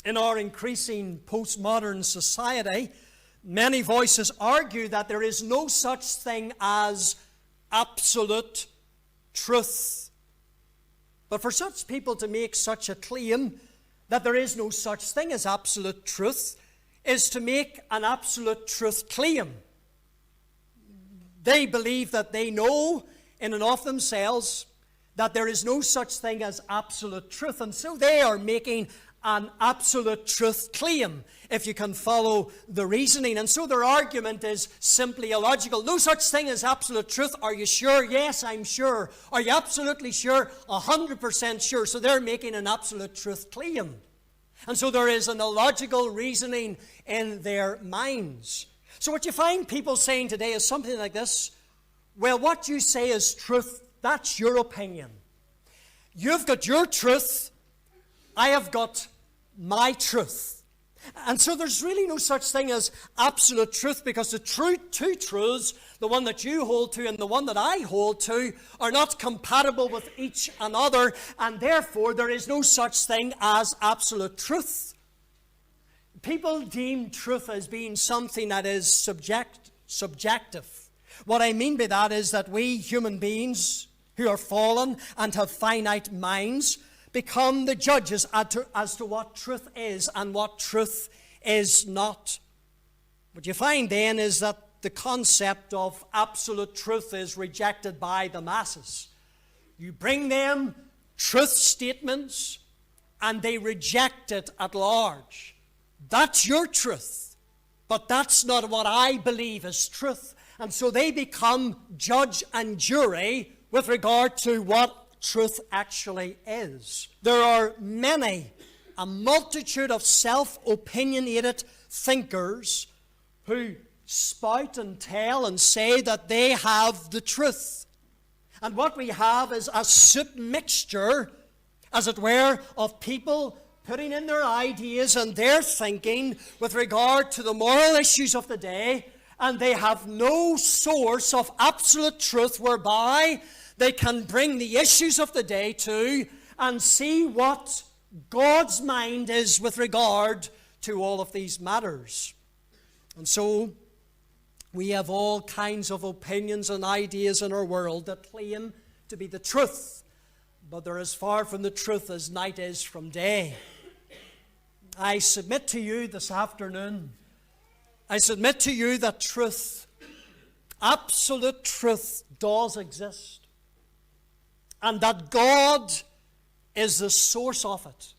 In our increasing postmodern society, many voices argue that there is no such thing as absolute truth. But for such people to make such a claim that there is no such thing as absolute truth is to make an absolute truth claim. They believe that they know in and of themselves that there is no such thing as absolute truth, and so they are making an absolute truth claim, if you can follow the reasoning. And so their argument is simply illogical. No such thing as absolute truth. Are you sure? Yes, I'm sure. Are you absolutely sure? 100% sure. So they're making an absolute truth claim. And so there is an illogical reasoning in their minds. So what you find people saying today is something like this: well, what you say is truth. That's your opinion. You've got your truth. I have got my truth. And so there's really no such thing as absolute truth, because the two truths, the one that you hold to and the one that I hold to, are not compatible with each another, and therefore there is no such thing as absolute truth. People deem truth as being something that is subjective. What I mean by that is that we human beings who are fallen and have finite minds become the judges as to what truth is and what truth is not. What you find then is that the concept of absolute truth is rejected by the masses. You bring them truth statements and they reject it at large. That's your truth, but that's not what I believe is truth. And so they become judge and jury with regard to what truth actually is. There are a multitude of self-opinionated thinkers who spout and tell and say that they have the truth. And what we have is a soup mixture, as it were, of people putting in their ideas and their thinking with regard to the moral issues of the day, and they have no source of absolute truth whereby they can bring the issues of the day to and see what God's mind is with regard to all of these matters. And so we have all kinds of opinions and ideas in our world that claim to be the truth, but they're as far from the truth as night is from day. I submit to you this afternoon, that truth, absolute truth, does exist. And that God is the source of it.